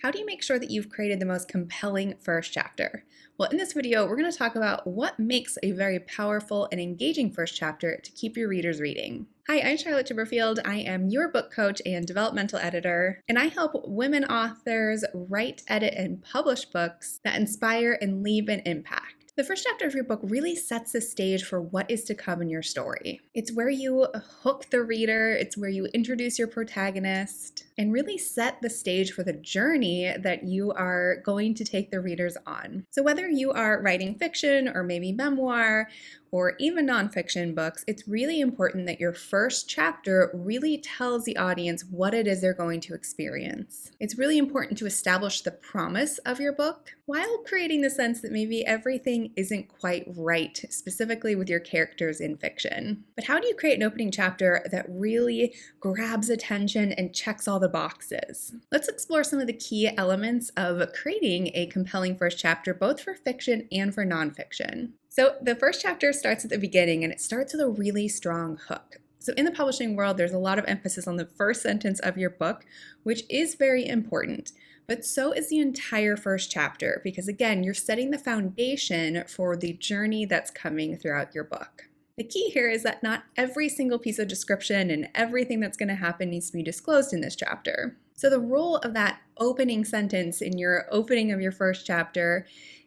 How do you make sure that you've created the most compelling first chapter? Well, in this video, we're going to talk about what makes a very powerful and engaging first chapter to keep your readers reading. Hi, I'm Charlotte Chipperfield. I am your book coach and developmental editor, and I help women authors write, edit, and publish books that inspire and leave an impact. The first chapter of your book really sets the stage for what is to come in your story. It's where you hook the reader, it's where you introduce your protagonist, and really set the stage for the journey that you are going to take the readers on. So whether you are writing fiction or maybe memoir or even nonfiction books, it's really important that your first chapter really tells the audience what it is they're going to experience. It's really important to establish the promise of your book while creating the sense that maybe everything isn't quite right, specifically with your characters in fiction. But how do you create an opening chapter that really grabs attention and checks all the boxes? Let's explore some of the key elements of creating a compelling first chapter, both for fiction and for nonfiction. So the first chapter starts at the beginning, and it starts with a really strong hook. So in the publishing world, there's a lot of emphasis on the first sentence of your book, which is very important. But so is the entire first chapter, because again, you're setting the foundation for the journey that's coming throughout your book. The key here is that not every single piece of description and everything that's going to happen needs to be disclosed in this chapter. So the role of that opening sentence in your opening of your first chapter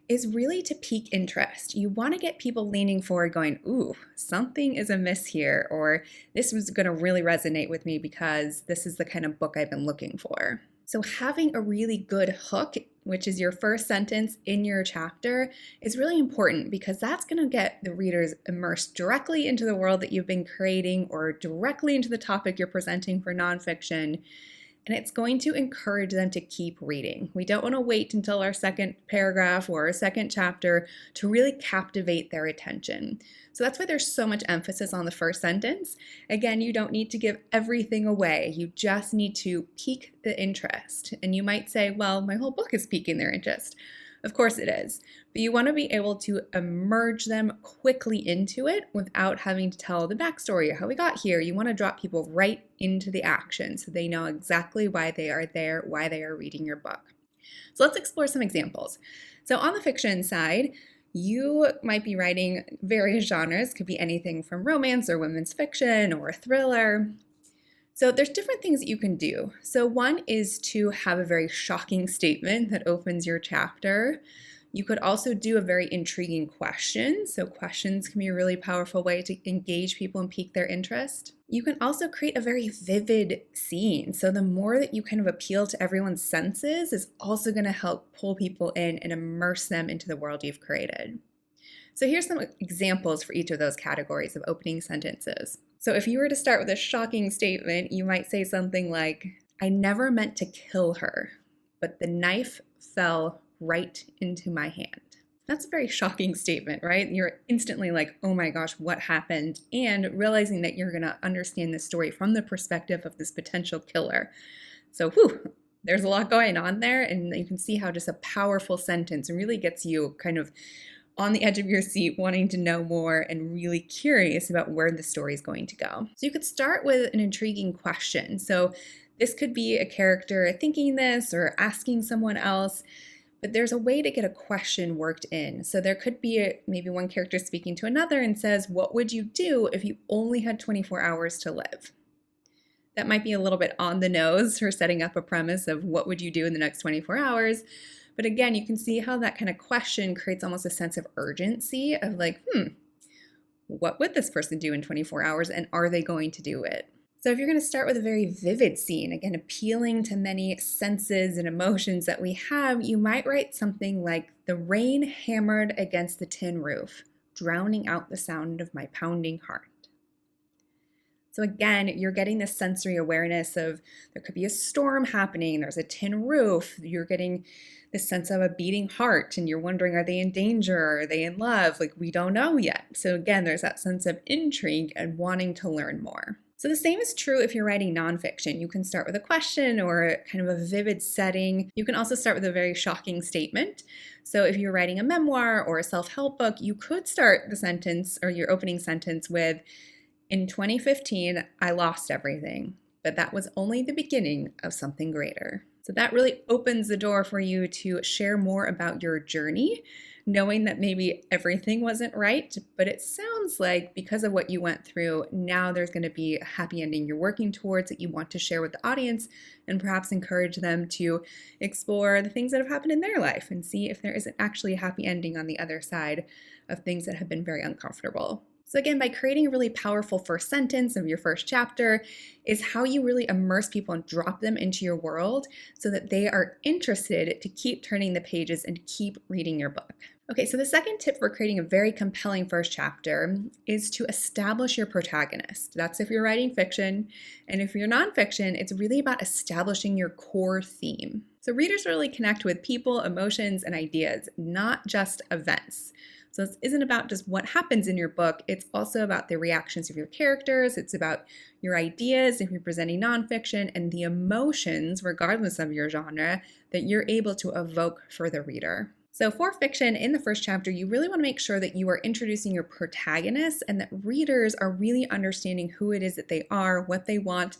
is really to pique interest. You want to get people leaning forward going, ooh, something is amiss here, or this was going to really resonate with me because this is the kind of book I've been looking for. So having a really good hook, which is your first sentence in your chapter, is really important because that's going to get the readers immersed directly into the world that you've been creating or directly into the topic you're presenting for nonfiction. And it's going to encourage them to keep reading. We don't want to wait until our second paragraph or our second chapter to really captivate their attention. So that's why there's so much emphasis on the first sentence. Again, you don't need to give everything away. You just need to pique the interest. And you might say, well, my whole book is piquing their interest. Of course it is, but you want to be able to immerse them quickly into it without having to tell the backstory or how we got here. You want to drop people right into the action so they know exactly why they are there, why they are reading your book. So let's explore some examples. So on the fiction side, you might be writing various genres, could be anything from romance or women's fiction or thriller. So there's different things that you can do. So one is to have a very shocking statement that opens your chapter. You could also do a very intriguing question. So questions can be a really powerful way to engage people and pique their interest. You can also create a very vivid scene. So the more that you kind of appeal to everyone's senses is also going to help pull people in and immerse them into the world you've created. So here's some examples for each of those categories of opening sentences. So if you were to start with a shocking statement, you might say something like, I never meant to kill her, but the knife fell right into my hand. That's a very shocking statement, right? You're instantly like, oh my gosh, what happened? And realizing that you're going to understand this story from the perspective of this potential killer. So there's a lot going on there, and you can see how just a powerful sentence really gets you kind of on the edge of your seat, wanting to know more and really curious about where the story is going to go. So you could start with an intriguing question. So this could be a character thinking this or asking someone else, but there's a way to get a question worked in. So there could be maybe one character speaking to another and says, what would you do if you only had 24 hours to live? That might be a little bit on the nose for setting up a premise of what would you do in the next 24 hours. But again, you can see how that kind of question creates almost a sense of urgency of like, what would this person do in 24 hours and are they going to do it? So if you're going to start with a very vivid scene, again, appealing to many senses and emotions that we have, you might write something like, the rain hammered against the tin roof, drowning out the sound of my pounding heart. So again, you're getting this sensory awareness of there could be a storm happening, there's a tin roof, you're getting this sense of a beating heart and you're wondering, are they in danger? Are they in love? Like, we don't know yet. So again, there's that sense of intrigue and wanting to learn more. So the same is true if you're writing nonfiction. You can start with a question or kind of a vivid setting. You can also start with a very shocking statement. So if you're writing a memoir or a self-help book, you could start the sentence or your opening sentence with, in 2015, I lost everything, but that was only the beginning of something greater. So that really opens the door for you to share more about your journey, knowing that maybe everything wasn't right, but it sounds like because of what you went through, now there's going to be a happy ending you're working towards that you want to share with the audience and perhaps encourage them to explore the things that have happened in their life and see if there isn't actually a happy ending on the other side of things that have been very uncomfortable. So again, by creating a really powerful first sentence of your first chapter is how you really immerse people and drop them into your world so that they are interested to keep turning the pages and keep reading your book. Okay, so the second tip for creating a very compelling first chapter is to establish your protagonist. That's if you're writing fiction. And if you're nonfiction, it's really about establishing your core theme. So readers really connect with people, emotions, and ideas, not just events. So this isn't about just what happens in your book, it's also about the reactions of your characters, it's about your ideas if you're presenting nonfiction, and the emotions, regardless of your genre, that you're able to evoke for the reader. So for fiction, in the first chapter, you really want to make sure that you are introducing your protagonists and that readers are really understanding who it is that they are, what they want,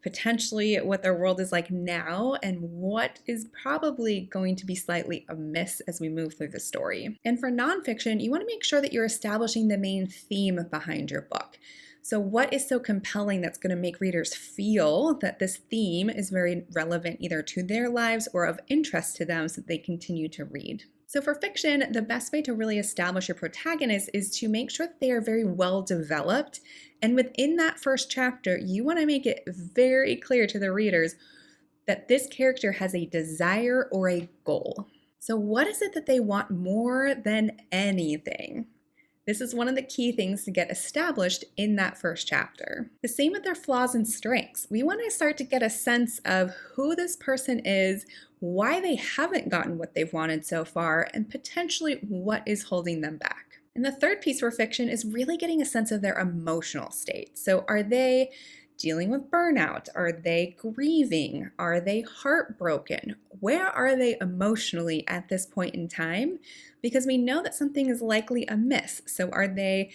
potentially what their world is like now, and what is probably going to be slightly amiss as we move through the story. And for nonfiction, you want to make sure that you're establishing the main theme behind your book. So what is so compelling that's going to make readers feel that this theme is very relevant either to their lives or of interest to them so that they continue to read? So for fiction, the best way to really establish your protagonist is to make sure that they are very well developed. And within that first chapter, you want to make it very clear to the readers that this character has a desire or a goal. So what is it that they want more than anything? This is one of the key things to get established in that first chapter. The same with their flaws and strengths. We want to start to get a sense of who this person is, why they haven't gotten what they've wanted so far, and potentially what is holding them back. And the third piece for fiction is really getting a sense of their emotional state. So are they dealing with burnout? Are they grieving? Are they heartbroken? Where are they emotionally at this point in time? Because we know that something is likely amiss. So are they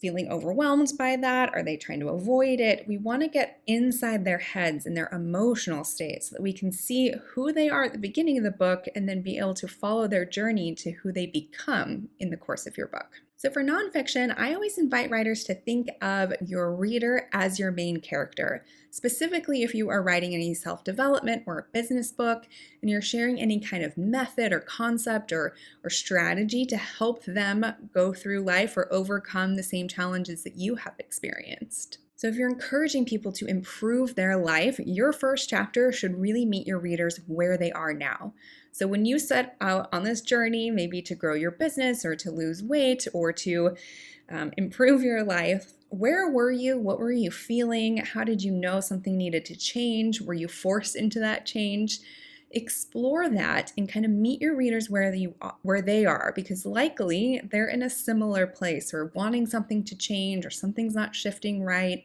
feeling overwhelmed by that? Are they trying to avoid it? We want to get inside their heads and their emotional state so that we can see who they are at the beginning of the book and then be able to follow their journey to who they become in the course of your book. So for nonfiction, I always invite writers to think of your reader as your main character. Specifically, if you are writing any self-development or a business book and you're sharing any kind of method or concept or strategy to help them go through life or overcome the same challenges that you have experienced. So if you're encouraging people to improve their life, your first chapter should really meet your readers where they are now. So when you set out on this journey, maybe to grow your business or to lose weight or to improve your life, where were you? What were you feeling? How did you know something needed to change? Were you forced into that change? Explore that and kind of meet your readers where they are, because likely they're in a similar place or wanting something to change or something's not shifting right,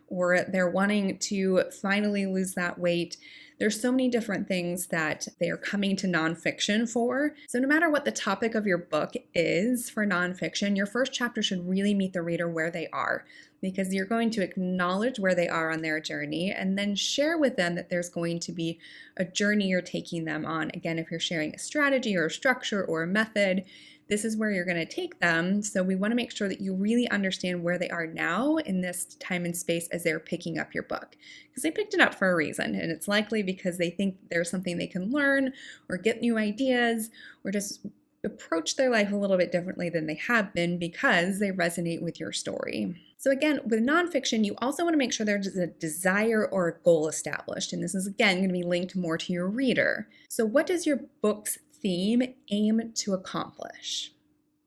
or they're wanting to finally lose that weight. There's so many different things that they are coming to nonfiction for. So no matter what the topic of your book is for nonfiction, your first chapter should really meet the reader where they are, because you're going to acknowledge where they are on their journey and then share with them that there's going to be a journey you're taking them on. Again, if you're sharing a strategy or a structure or a method, this is where you're going to take them. So we want to make sure that you really understand where they are now in this time and space as they're picking up your book. Because they picked it up for a reason, and it's likely because they think there's something they can learn or get new ideas or just approach their life a little bit differently than they have been because they resonate with your story. So again, with nonfiction, you also want to make sure there's a desire or a goal established. And this is, again, going to be linked more to your reader. So what does your book's theme aim to accomplish?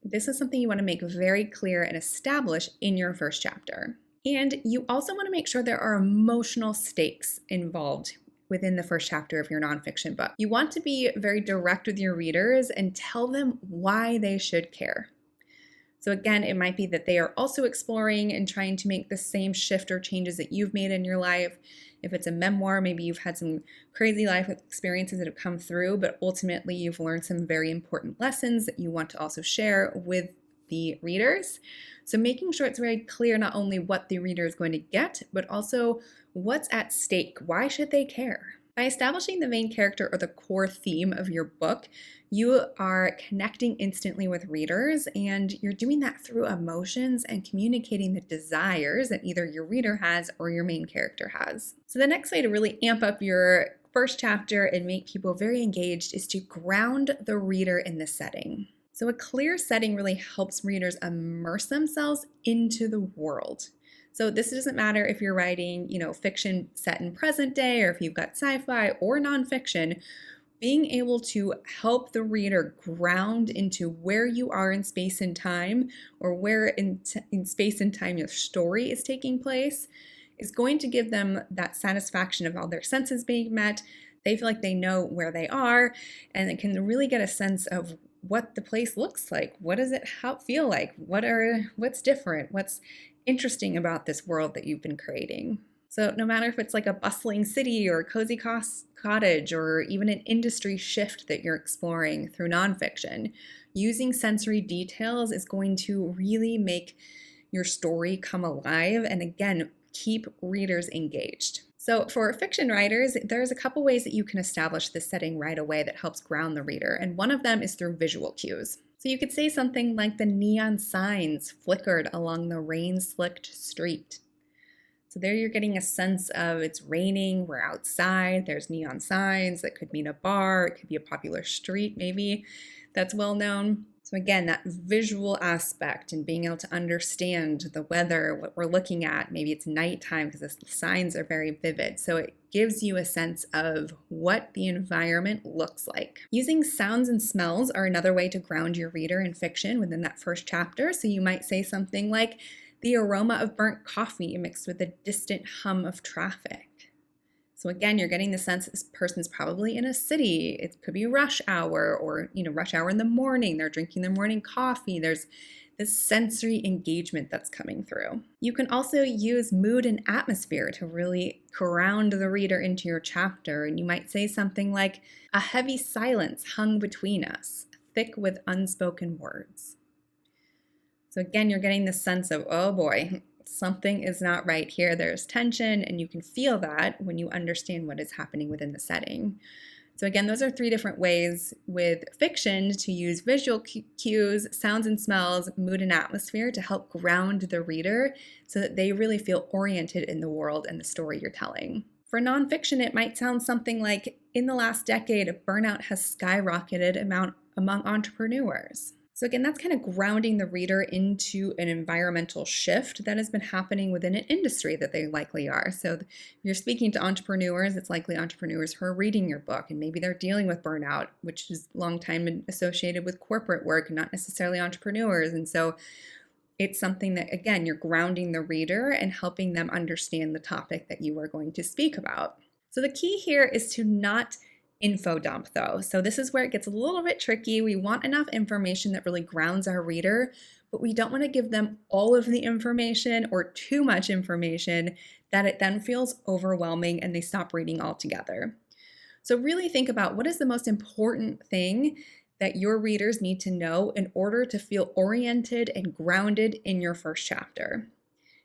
This is something you want to make very clear and establish in your first chapter. And you also want to make sure there are emotional stakes involved within the first chapter of your nonfiction book. You want to be very direct with your readers and tell them why they should care. So again, it might be that they are also exploring and trying to make the same shift or changes that you've made in your life. If it's a memoir, maybe you've had some crazy life experiences that have come through, but ultimately you've learned some very important lessons that you want to also share with the readers. So making sure it's very clear not only what the reader is going to get, but also what's at stake. Why should they care? By establishing the main character or the core theme of your book, you are connecting instantly with readers, and you're doing that through emotions and communicating the desires that either your reader has or your main character has. So the next way to really amp up your first chapter and make people very engaged is to ground the reader in the setting. So a clear setting really helps readers immerse themselves into the world. So this doesn't matter if you're writing, fiction set in present day, or if you've got sci-fi or nonfiction. Being able to help the reader ground into where you are in space and time, or where in space and time your story is taking place, is going to give them that satisfaction of all their senses being met. They feel like they know where they are, and they can really get a sense of what the place looks like. What does it feel like? What's different? What's interesting about this world that you've been creating? So no matter if it's like a bustling city or a cozy cottage or even an industry shift that you're exploring through nonfiction, using sensory details is going to really make your story come alive and, again, keep readers engaged. So for fiction writers, there's a couple ways that you can establish this setting right away that helps ground the reader, and one of them is through visual cues. So you could say something like the neon signs flickered along the rain-slicked street. So there you're getting a sense of it's raining, we're outside, there's neon signs. That could mean a bar, it could be a popular street maybe that's well known. So again, that visual aspect and being able to understand the weather, what we're looking at, maybe it's nighttime because the signs are very vivid. So it gives you a sense of what the environment looks like. Using sounds and smells are another way to ground your reader in fiction within that first chapter. So you might say something like, the aroma of burnt coffee mixed with the distant hum of traffic. So again, you're getting the sense this person's probably in a city. It could be rush hour or, rush hour in the morning. They're drinking their morning coffee. There's this sensory engagement that's coming through. You can also use mood and atmosphere to really ground the reader into your chapter. And you might say something like, a heavy silence hung between us, thick with unspoken words. So again, you're getting the sense of, oh boy, something is not right here. There's tension, and you can feel that when you understand what is happening within the setting. So again, those are 3 different ways with fiction to use visual cues, sounds and smells, mood and atmosphere to help ground the reader so that they really feel oriented in the world and the story you're telling. For nonfiction, it might sound something like, in the last decade, burnout has skyrocketed among entrepreneurs. So again, that's kind of grounding the reader into an environmental shift that has been happening within an industry that they likely are. So if you're speaking to entrepreneurs, it's likely entrepreneurs who are reading your book, and maybe they're dealing with burnout, which is a long time been associated with corporate work, not necessarily entrepreneurs. And so it's something that, again, you're grounding the reader and helping them understand the topic that you are going to speak about. So the key here is to not info dump though. So this is where it gets a little bit tricky. We want enough information that really grounds our reader, but we don't want to give them all of the information or too much information that it then feels overwhelming and they stop reading altogether. So really think about what is the most important thing that your readers need to know in order to feel oriented and grounded in your first chapter.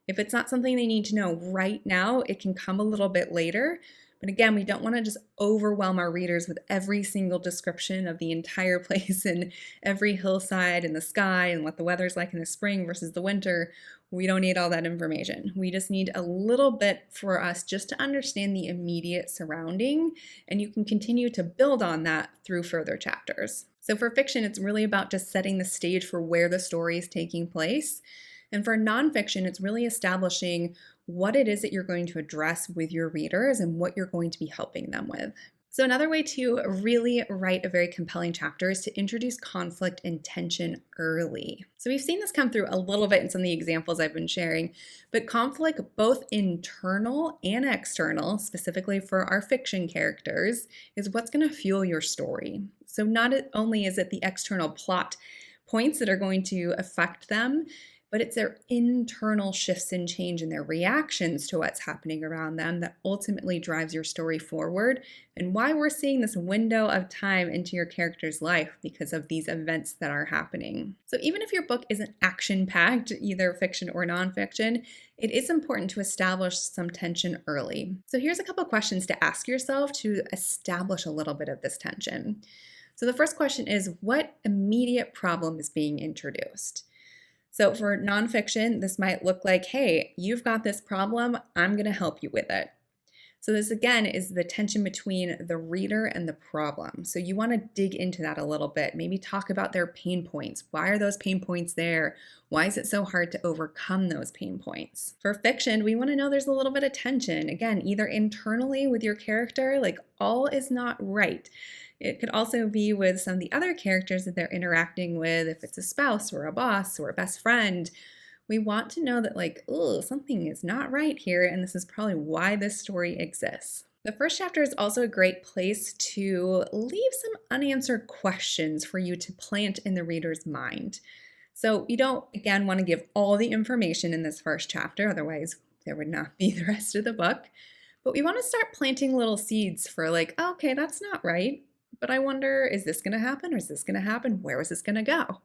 If it's not something they need to know right now, it can come a little bit later. But again, we don't want to just overwhelm our readers with every single description of the entire place and every hillside and the sky and what the weather's like in the spring versus the winter. We don't need all that information. We just need a little bit for us just to understand the immediate surrounding, and you can continue to build on that through further chapters. So for fiction, it's really about just setting the stage for where the story is taking place. And for nonfiction, it's really establishing what it is that you're going to address with your readers and what you're going to be helping them with. So another way to really write a very compelling chapter is to introduce conflict and tension early. So we've seen this come through a little bit in some of the examples I've been sharing, but conflict, both internal and external, specifically for our fiction characters, is what's going to fuel your story. So not only is it the external plot points that are going to affect them, but it's their internal shifts and change in their reactions to what's happening around them that ultimately drives your story forward, and why we're seeing this window of time into your character's life because of these events that are happening. So even if your book isn't action-packed, either fiction or nonfiction, it is important to establish some tension early. So here's a couple questions to ask yourself to establish a little bit of this tension. So the first question is, what immediate problem is being introduced? So for nonfiction, this might look like, hey, you've got this problem, I'm going to help you with it. So this again is the tension between the reader and the problem. So you want to dig into that a little bit, maybe talk about their pain points. Why are those pain points there? Why is it so hard to overcome those pain points? For fiction, we want to know there's a little bit of tension, again, either internally with your character, like all is not right. It could also be with some of the other characters that they're interacting with, if it's a spouse or a boss or a best friend. We want to know that, like, oh, something is not right here, and this is probably why this story exists. The first chapter is also a great place to leave some unanswered questions for you to plant in the reader's mind. So you don't, again, want to give all the information in this first chapter, otherwise there would not be the rest of the book. But we want to start planting little seeds for, like, oh, okay, that's not right. But I wonder, is this going to happen or is this going to happen? Where is this going to go?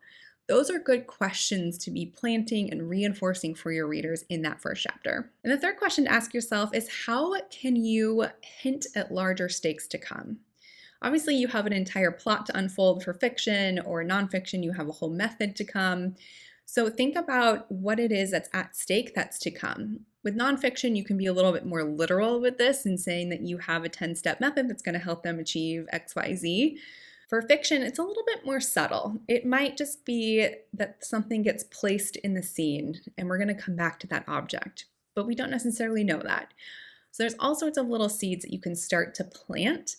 Those are good questions to be planting and reinforcing for your readers in that first chapter. And the third question to ask yourself is, how can you hint at larger stakes to come? Obviously, you have an entire plot to unfold for fiction, or nonfiction, you have a whole method to come. So think about what it is that's at stake that's to come. With nonfiction, you can be a little bit more literal with this and saying that you have a 10-step method that's going to help them achieve X, Y, Z. For fiction, it's a little bit more subtle. It might just be that something gets placed in the scene and we're going to come back to that object, but we don't necessarily know that. So there's all sorts of little seeds that you can start to plant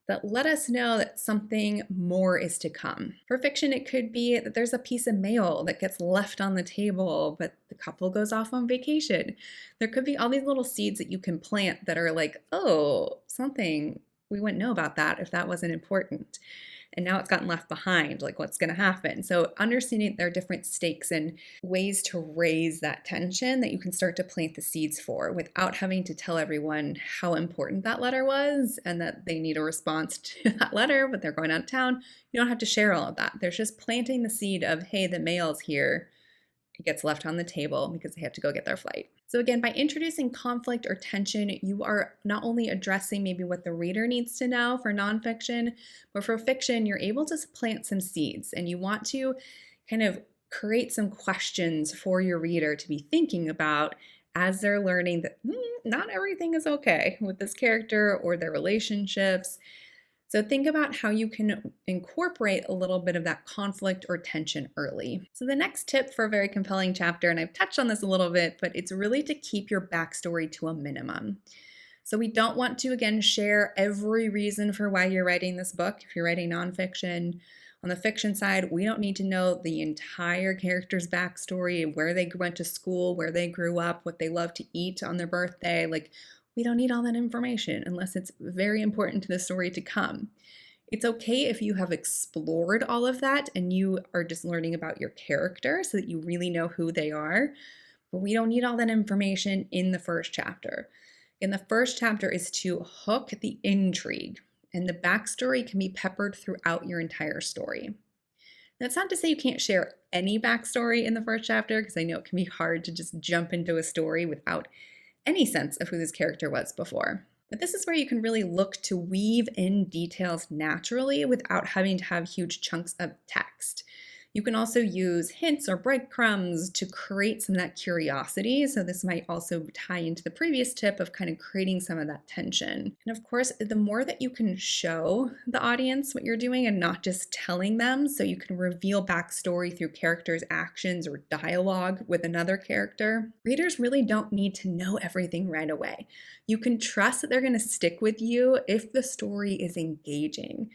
that let us know that something more is to come. For fiction, it could be that there's a piece of mail that gets left on the table, but the couple goes off on vacation. There could be all these little seeds that you can plant that are like, oh, something, we wouldn't know about that if that wasn't important. And now it's gotten left behind, like what's going to happen? So understanding there are different stakes and ways to raise that tension that you can start to plant the seeds for without having to tell everyone how important that letter was and that they need a response to that letter, but they're going out of town. You don't have to share all of that. There's just planting the seed of, hey, the mail's here. It gets left on the table because they have to go get their flight. So again, by introducing conflict or tension, you are not only addressing maybe what the reader needs to know for nonfiction, but for fiction, you're able to plant some seeds, and you want to kind of create some questions for your reader to be thinking about as they're learning that not everything is okay with this character or their relationships. So think about how you can incorporate a little bit of that conflict or tension early. So the next tip for a very compelling chapter, and I've touched on this a little bit, but it's really to keep your backstory to a minimum. So we don't want to, again, share every reason for why you're writing this book. If you're writing nonfiction, on the fiction side, we don't need to know the entire character's backstory, where they went to school, where they grew up, what they love to eat on their birthday. Like, we don't need all that information unless it's very important to the story to come. It's okay if you have explored all of that and you are just learning about your character so that you really know who they are, but we don't need all that information in the first chapter. In the first chapter is to hook the intrigue, and the backstory can be peppered throughout your entire story. That's not to say you can't share any backstory in the first chapter, because I know it can be hard to just jump into a story without any sense of who this character was before. But this is where you can really look to weave in details naturally without having to have huge chunks of text. You can also use hints or breadcrumbs to create some of that curiosity. So this might also tie into the previous tip of kind of creating some of that tension. And of course, the more that you can show the audience what you're doing and not just telling them, so you can reveal backstory through characters' actions or dialogue with another character, readers really don't need to know everything right away. You can trust that they're going to stick with you if the story is engaging.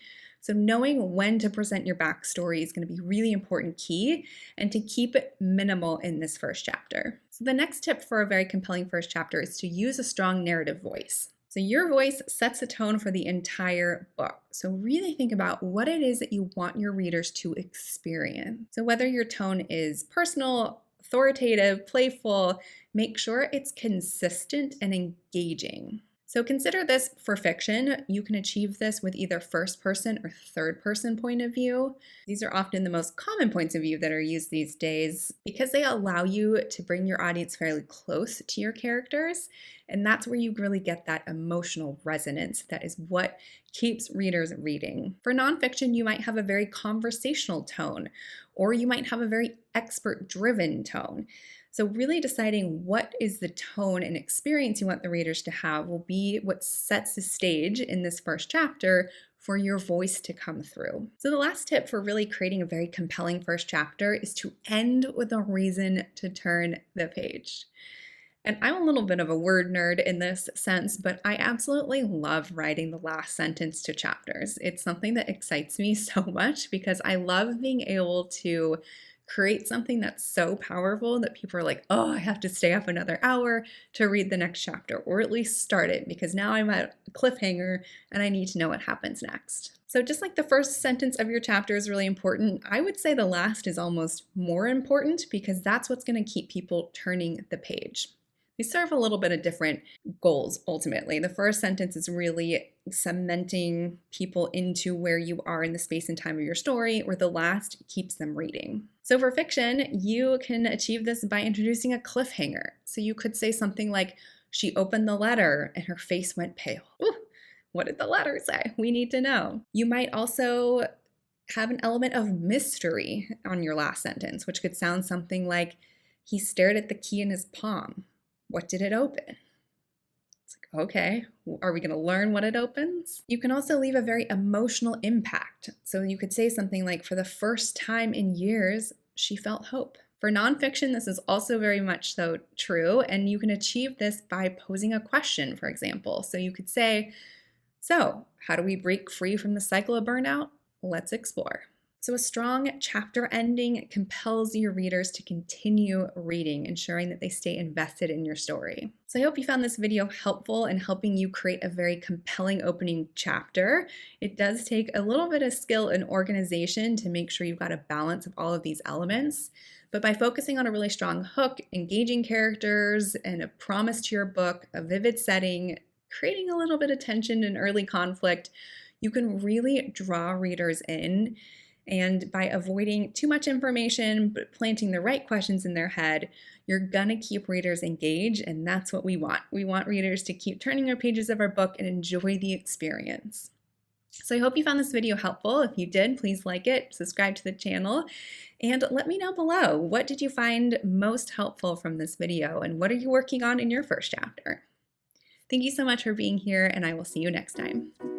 So knowing when to present your backstory is going to be really important key, and to keep it minimal in this first chapter. So the next tip for a very compelling first chapter is to use a strong narrative voice. So your voice sets the tone for the entire book. So really think about what it is that you want your readers to experience. So whether your tone is personal, authoritative, playful. Make sure it's consistent and engaging. So consider this for fiction. You can achieve this with either first person or third person point of view. These are often the most common points of view that are used these days because they allow you to bring your audience fairly close to your characters. And that's where you really get that emotional resonance. That is what keeps readers reading. For nonfiction, you might have a very conversational tone, or you might have a very expert-driven tone. So really deciding what is the tone and experience you want the readers to have will be what sets the stage in this first chapter for your voice to come through. So the last tip for really creating a very compelling first chapter is to end with a reason to turn the page. And I'm a little bit of a word nerd in this sense, but I absolutely love writing the last sentence to chapters. It's something that excites me so much because I love being able to create something that's so powerful that people are like, oh, I have to stay up another hour to read the next chapter, or at least start it, because now I'm at a cliffhanger and I need to know what happens next. So just like the first sentence of your chapter is really important, I would say the last is almost more important because that's what's going to keep people turning the page. They serve a little bit of different goals ultimately. The first sentence is really cementing people into where you are in the space and time of your story, where the last keeps them reading. So for fiction, you can achieve this by introducing a cliffhanger. So you could say something like, she opened the letter and her face went pale. Ooh, what did the letter say? We need to know. You might also have an element of mystery on your last sentence, which could sound something like, he stared at the key in his palm. What did it open? It's like, okay, are we going to learn what it opens? You can also leave a very emotional impact. So you could say something like, for the first time in years, she felt hope. For nonfiction, this is also very much so true, and you can achieve this by posing a question, for example. So you could say, so how do we break free from the cycle of burnout? Let's explore. So a strong chapter ending compels your readers to continue reading, ensuring that they stay invested in your story. So I hope you found this video helpful in helping you create a very compelling opening chapter. It does take a little bit of skill and organization to make sure you've got a balance of all of these elements. But by focusing on a really strong hook, engaging characters, and a promise to your book, a vivid setting, creating a little bit of tension and early conflict, you can really draw readers in. And by avoiding too much information, but planting the right questions in their head, you're gonna keep readers engaged, and that's what we want. We want readers to keep turning their pages of our book and enjoy the experience. So I hope you found this video helpful. If you did, please like it, subscribe to the channel, and let me know below, what did you find most helpful from this video, and what are you working on in your first chapter? Thank you so much for being here, and I will see you next time.